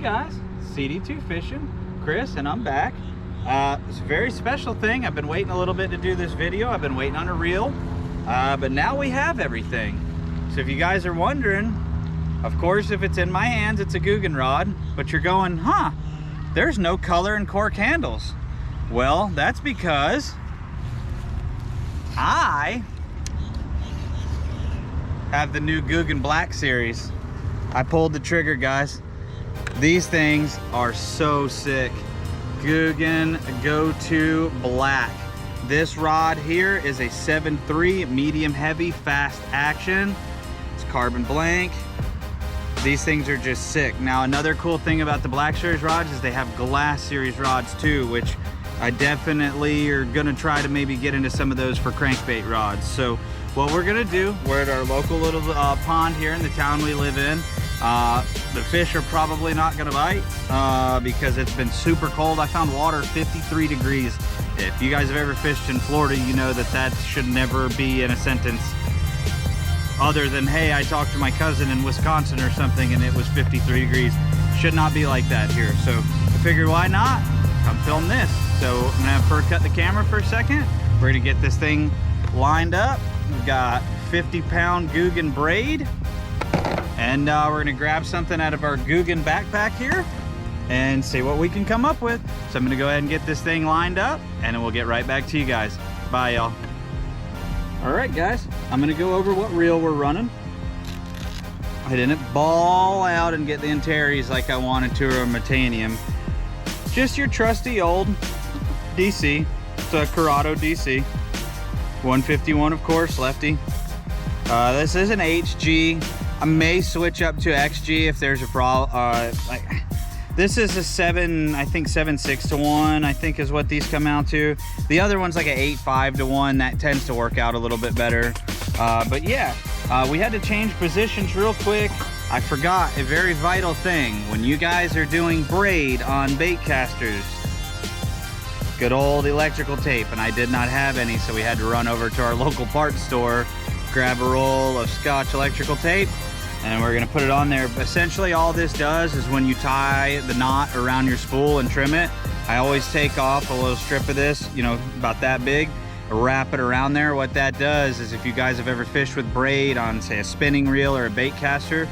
guys, CD2 Fishing, Chris, and I'm back. It's a very special thing. I've been waiting a little bit to do this video. I've been waiting on a reel, but now we have everything. So if you guys are wondering, of course, if it's in my hands, it's a Googan rod, but you're going, huh, there's no color and cork handles. Well, that's because I have the new Googan Black series. I pulled the trigger, guys. These things are so sick. Googan Go-To Black. This rod here is a 7.3 medium heavy fast action. It's carbon blank. These things are just sick. Now, another cool thing about the Black series rods is they have glass series rods too, which I definitely are gonna try to maybe get into some of those for crankbait rods. So what we're gonna do, we're at our local little pond here in the town we live in. The fish are probably not gonna bite because it's been super cold. I found water 53 degrees. If you guys have ever fished in Florida, you know that that should never be in a sentence other than, hey, I talked to my cousin in Wisconsin or something and it was 53 degrees. Should not be like that here. So I figured, why not? Come film this. So I'm gonna have Fur cut the camera for a second. We're gonna get this thing lined up. We've got 50-pound Googan braid. And we're gonna grab something out of our Googan backpack here and see what we can come up with. So I'm gonna go ahead and get this thing lined up and then we'll get right back to you guys. Bye, y'all. All right, guys, I'm gonna go over what reel we're running. I didn't ball out and get the Antares like I wanted to, or a Metanium. Just your trusty old DC. It's a Corrado DC. 151, of course, lefty. This is an HG. I may switch up to XG if there's a problem. This is a 7.6 to 1, I think is what these come out to. The other one's like an 8.5 to 1. That tends to work out a little bit better. But yeah, we had to change positions real quick. I forgot a very vital thing. When you guys are doing braid on bait casters, good old electrical tape, and I did not have any, so we had to run over to our local parts store, grab a roll of Scotch electrical tape, and we're gonna put it on there. Essentially all this does is when you tie the knot around your spool and trim it, I always take off a little strip of this, you know, about that big, wrap it around there. What that does is, if you guys have ever fished with braid on, say, a spinning reel or a bait caster,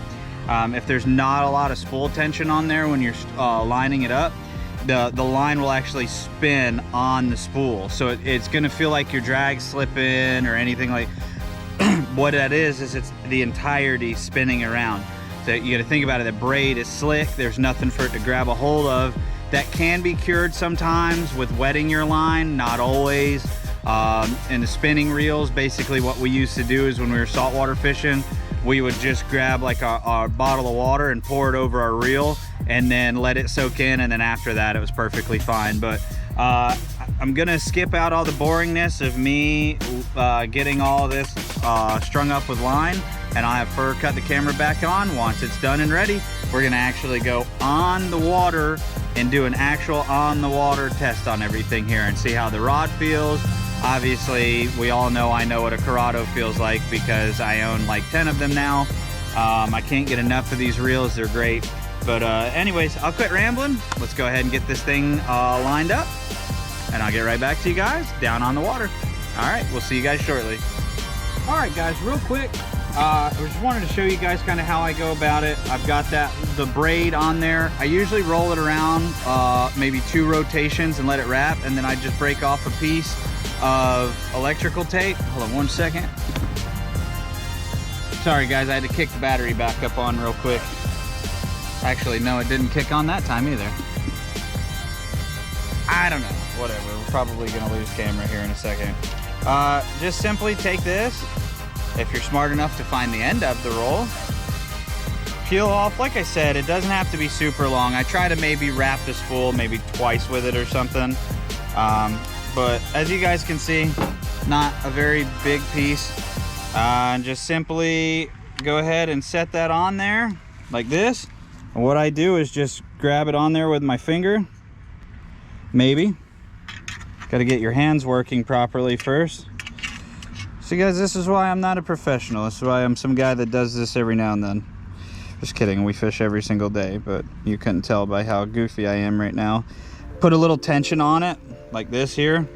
if there's not a lot of spool tension on there when you're lining it up, the line will actually spin on the spool. So it's gonna feel like your drag slipping or anything like. What that is it's the entirety spinning around. So you gotta think about it, the braid is slick, there's nothing for it to grab a hold of. That can be cured sometimes with wetting your line, not always. In the spinning reels, basically what we used to do is when we were saltwater fishing, we would just grab like a bottle of water and pour it over our reel and then let it soak in, and then after that it was perfectly fine. But I'm gonna skip out all the boringness of me getting all this strung up with line, and I'll have Fur cut the camera back on. Once it's done and ready, we're gonna actually go on the water and do an actual on the water test on everything here and see how the rod feels. Obviously, we all know I know what a Corrado feels like because I own like 10 of them now. I can't get enough of these reels, they're great. But anyways, I'll quit rambling. Let's go ahead and get this thing lined up, and I'll get right back to you guys down on the water. All right, we'll see you guys shortly. All right, guys, real quick, I just wanted to show you guys kind of how I go about it. I've got the braid on there. I usually roll it around maybe 2 rotations and let it wrap, and then I just break off a piece of electrical tape. Hold on one second. Sorry guys, I had to kick the battery back up on real quick. Actually, no, it didn't kick on that time either. I don't know, whatever. We're probably gonna lose camera here in a second. Just simply take this, if you're smart enough to find the end of the roll, peel off. Like I said, it doesn't have to be super long. I try to maybe wrap the spool maybe twice with it or something. But as you guys can see, not a very big piece. Just simply go ahead and set that on there like this. And what I do is just grab it on there with my finger, maybe. Got to get your hands working properly first. So guys, this is why I'm not a professional. This is why I'm some guy that does this every now and then. Just kidding, we fish every single day, but you couldn't tell by how goofy I am right now. Put a little tension on it, like this here,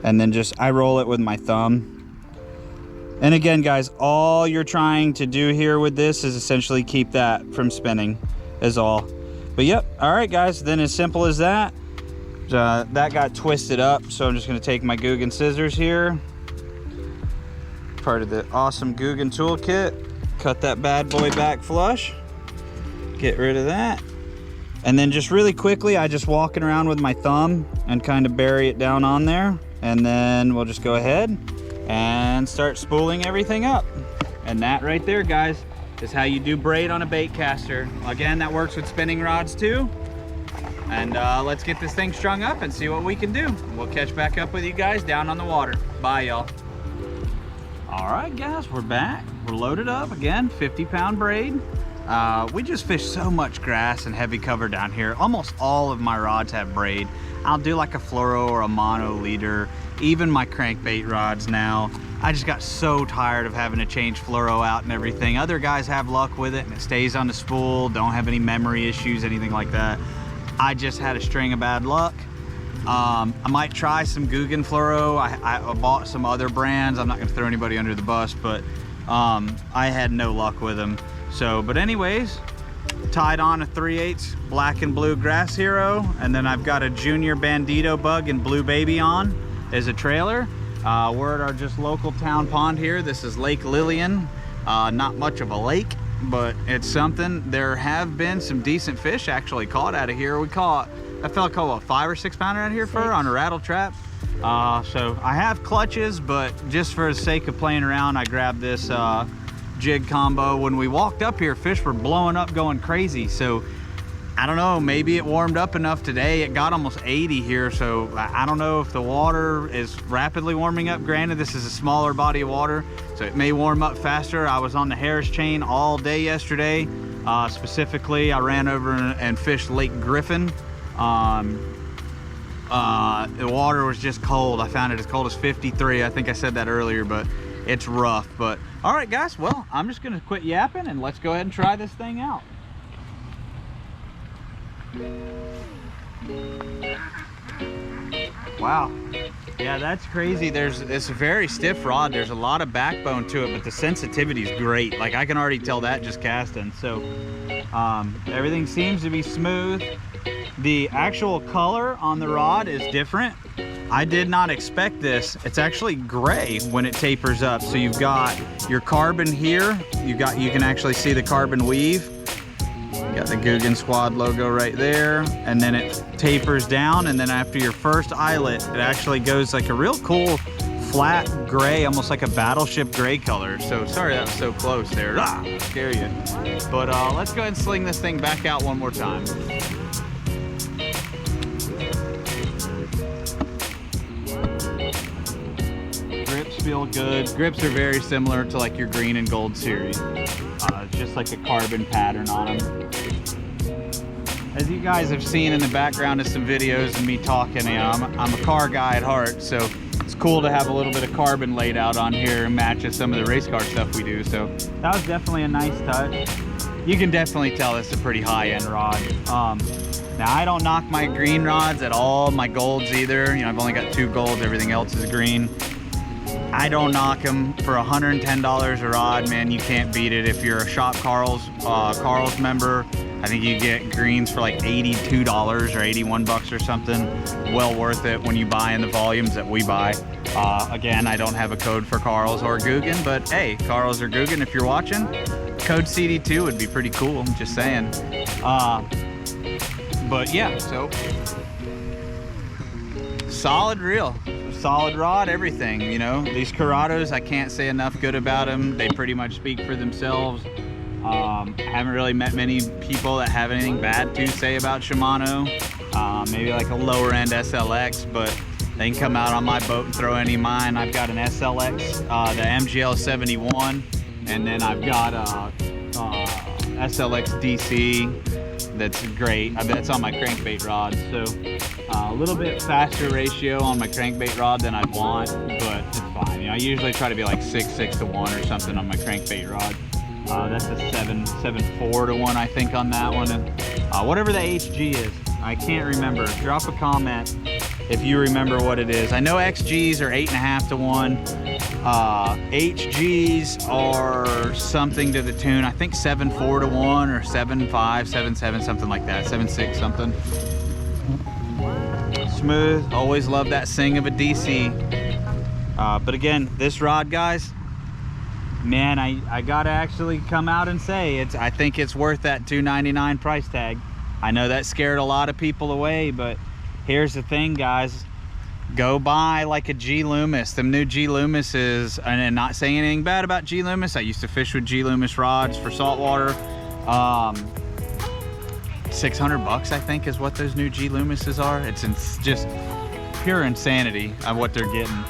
and then just, I roll it with my thumb. And again, guys, all you're trying to do here with this is essentially keep that from spinning, is all. But yep, all right, guys, then as simple as that. That got twisted up, so I'm just gonna take my Googan scissors here, part of the awesome Googan toolkit, cut that bad boy back flush, get rid of that. And then just really quickly, I just walking around with my thumb and kind of bury it down on there. And then we'll just go ahead and start spooling everything up. And that right there, guys, is how you do braid on a bait caster. Again, that works with spinning rods too. And let's get this thing strung up and see what we can do. We'll catch back up with you guys down on the water. Bye, y'all. All right, guys, we're back. We're loaded up again, 50-pound braid. We just fish so much grass and heavy cover down here. Almost all of my rods have braid. I'll do like a fluoro or a mono leader, even my crankbait rods now. I just got so tired of having to change fluoro out and everything. Other guys have luck with it and it stays on the spool, don't have any memory issues, anything like that. I just had a string of bad luck. I might try some Googan fluoro. I bought some other brands. I'm not gonna throw anybody under the bus, but I had no luck with them. So, but anyways, tied on a 3/8 black and blue Grass Hero, and then I've got a Junior Bandito Bug and Blue Baby on as a trailer. We're at our just local town pond here. This is Lake Lillian. Not much of a lake, but it's something. There have been some decent fish actually caught out of here. We caught, I felt like a 5 or 6 pounder out here for on a rattle trap. So I have clutches, but just for the sake of playing around, I grabbed this jig combo. When we walked up here, fish were blowing up, going crazy. So I don't know, maybe it warmed up enough today. It got almost 80 here, so I don't know if the water is rapidly warming up. Granted, this is a smaller body of water, so it may warm up faster. I was on the Harris chain all day yesterday. Specifically, I ran over and fished Lake Griffin. The water was just cold. I found it as cold as 53. I think I said that earlier, but it's rough. But all right, guys, well, I'm just gonna quit yapping and let's go ahead and try this thing out. Wow, yeah, that's crazy. It's a very stiff rod. There's a lot of backbone to it, but the sensitivity is great. Like, I can already tell that just casting. So everything seems to be smooth. The actual color on the rod is different. I did not expect this. It's actually gray when it tapers up. So you've got your carbon here. You can actually see the carbon weave. You got the Googan Squad logo right there. And then it tapers down. And then after your first eyelet, it actually goes like a real cool flat gray, almost like a battleship gray color. So sorry that was so close there. Scare you. But let's go ahead and sling this thing back out one more time. Grips feel good. Grips are very similar to like your green and gold series. Just like a carbon pattern on them. As you guys have seen in the background of some videos and me talking, you know, I'm a car guy at heart, so it's cool to have a little bit of carbon laid out on here and matches some of the race car stuff we do. So that was definitely a nice touch. You can definitely tell it's a pretty high-end rod. Now, I don't knock my green rods at all, my golds either. You know, I've only got 2 golds, everything else is green. I don't knock them. For $110 a rod, man, you can't beat it. If you're a Shop Carl's member, I think you get greens for like $82 or 81 bucks or something. Well worth it when you buy in the volumes that we buy. Again, I don't have a code for Carl's or Googan, but hey, Carl's or Googan, if you're watching, code CD2 would be pretty cool, I'm just saying. But yeah, so solid reel. Solid rod, everything, you know. These Curados, I can't say enough good about them. They pretty much speak for themselves. I haven't really met many people that have anything bad to say about Shimano. Maybe like a lower end SLX, but they can come out on my boat and throw any of mine. I've got an SLX, the MGL 71, and then I've got a SLX DC that's great. That's on my crankbait rod. So a little bit faster ratio on my crankbait rod than I'd want, but it's fine. You know, I usually try to be like 6 to 1 or something on my crankbait rod. That's a 7.4 to 1, I think, on that one. And whatever the HG is, I can't remember. Drop a comment if you remember what it is. I know XGs are 8.5 to 1. HGs are something to the tune, I think 7.4 to 1 or 7.5, 7.7, something like that. 7.6 something. Smooth. Always love that sing of a DC. But again, this rod, guys, man, I gotta actually come out and say I think it's worth that $299 price tag. I know that scared a lot of people away, but here's the thing, guys. Go buy like a G Loomis. Them new G Loomises, and not saying anything bad about G Loomis. I used to fish with G Loomis rods for saltwater. 600 bucks, I think, is what those new G Loomises are. It's just pure insanity of what they're getting.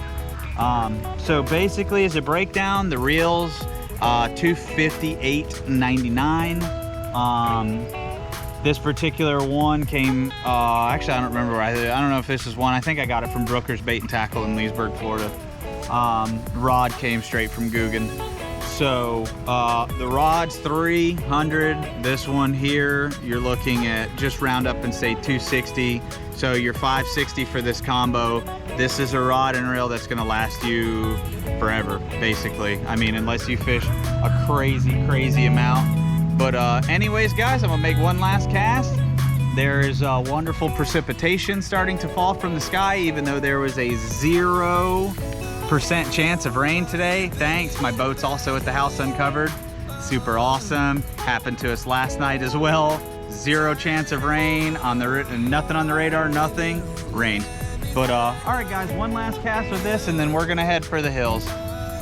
So basically, as a breakdown, the reels, $258.99. This particular one came, actually I don't remember, I don't know if this is one, I think I got it from Brooker's Bait and Tackle in Leesburg, Florida. Rod came straight from Googan. So the rod's 300. This one here, you're looking at, just round up and say 260. So you're 560 for this combo. This is a rod and reel that's gonna last you forever, basically. I mean, unless you fish a crazy amount. But anyways, guys, I'm gonna make one last cast. There is wonderful precipitation starting to fall from the sky, even though there was a 0% chance of rain today. Thanks, my boat's also at the house uncovered. Super awesome. Happened to us last night as well. 0 chance of rain, on the nothing on the radar, nothing, rained. But all right, guys, one last cast with this, and then we're gonna head for the hills.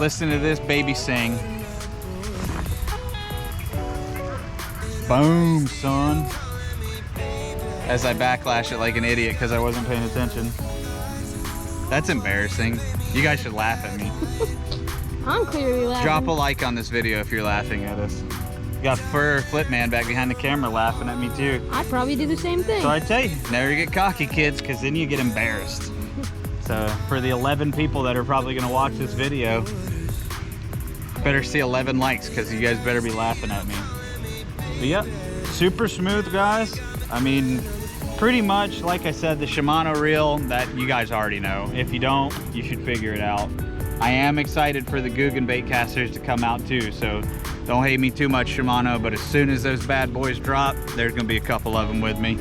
Listen to this baby sing. Boom, son. As I backlash it like an idiot because I wasn't paying attention. That's embarrassing. You guys should laugh at me. I'm clearly laughing. Drop a like on this video if you're laughing at us. You got Fur Flipman back behind the camera laughing at me too. I'd probably do the same thing. So I tell you, never get cocky, kids, because then you get embarrassed. So for the 11 people that are probably gonna watch this video, better see 11 likes because you guys better be laughing at me. But yep, super smooth, guys. I mean, pretty much, like I said, the Shimano reel that you guys already know. If you don't, you should figure it out. I am excited for the Googan bait casters to come out too, so don't hate me too much, Shimano, but as soon as those bad boys drop, there's gonna be a couple of them with me.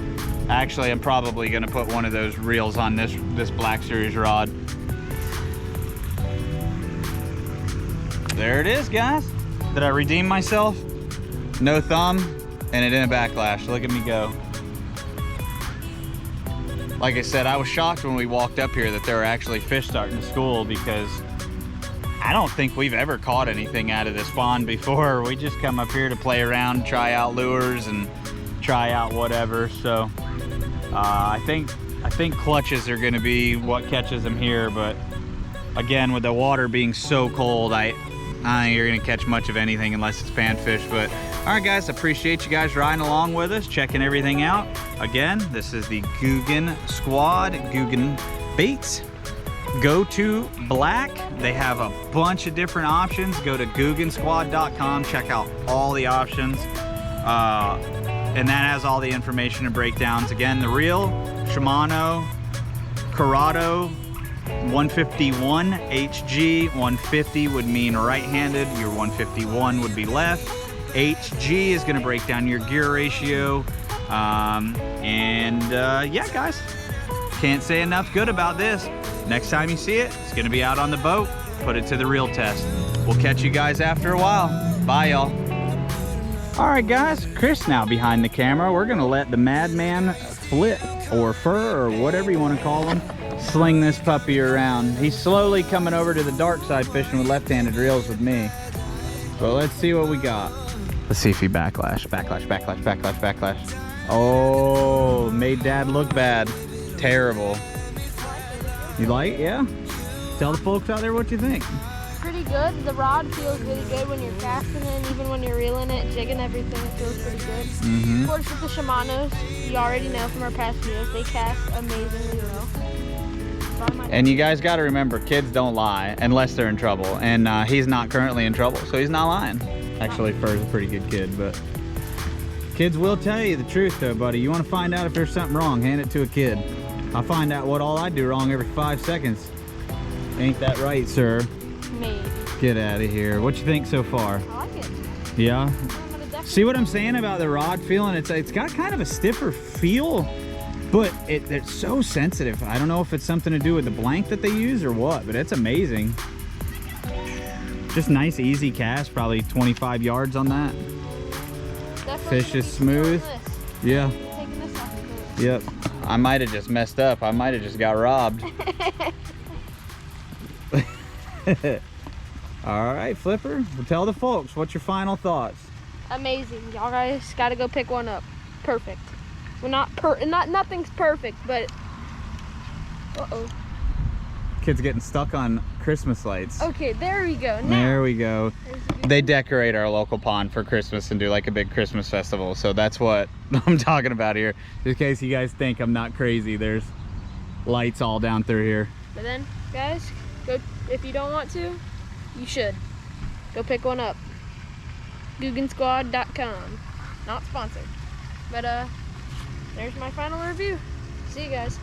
Actually, I'm probably gonna put one of those reels on this Black Series rod. There it is, guys. Did I redeem myself? No thumb, and it didn't backlash. Look at me go. Like I said, I was shocked when we walked up here that there were actually fish starting to school, because I don't think we've ever caught anything out of this pond before. We just come up here to play around, try out lures and try out whatever. So I think clutches are gonna be what catches them here, but again, with the water being so cold, I don't think you're gonna catch much of anything unless it's panfish. But all right, guys, appreciate you guys riding along with us, checking everything out. Again, this is the Googan Squad, Googan Baits. Go to Black. They have a bunch of different options. Go to GooganSquad.com, check out all the options. And that has all the information and breakdowns. Again, the reel, Shimano, Corrado, 151 HG. 150 would mean right-handed. Your 151 would be left. HG is going to break down your gear ratio. Yeah, guys, can't say enough good about this. Next time you see it, it's going to be out on the boat. Put it to the reel test. We'll catch you guys after a while. Bye, y'all. All right, guys, Chris now behind the camera. We're going to let the madman Flip, or Fur, or whatever you want to call him, sling this puppy around. He's slowly coming over to the dark side fishing with left-handed reels with me. So let's see what we got. Let's see if he backlash. Oh, made Dad look bad. Terrible. You like it? Yeah? Tell the folks out there what you think. Pretty good. The rod feels really good when you're casting it, even when you're reeling it, jigging everything, it feels pretty good. Of course, with the Shimanos, you already know from our past videos, they cast amazingly well. And you guys got to remember, kids don't lie unless they're in trouble. And he's not currently in trouble, so he's not lying. Actually, Fur's a pretty good kid, but kids will tell you the truth though, buddy. You want to find out if there's something wrong, hand it to a kid. I find out what all I do wrong every 5 seconds. Ain't that right, sir? Maybe. Get out of here. What you think so far? I like it. Yeah? See what I'm saying about the rod feeling? It's got kind of a stiffer feel, but it's so sensitive. I don't know if it's something to do with the blank that they use or what, but it's amazing. Just nice, easy cast, probably 25 yards on that. Definitely Fish is smooth. Yeah. Taking this off the boat. Yep. I might have just messed up. I might have just got robbed. All right, Flipper. Well, tell the folks, what's your final thoughts? Amazing. Y'all guys gotta go pick one up. Perfect. Well, nothing's perfect, but uh-oh. Kid's getting stuck on Christmas lights. Okay, there we go. Now, there we go. They decorate our local pond for Christmas and do like a big Christmas festival. So that's what I'm talking about here. Just in case you guys think I'm not crazy, there's lights all down through here. But then, guys, go if you don't want to, you should. Go pick one up. GooganSquad.com. Not sponsored. But there's my final review. See you guys.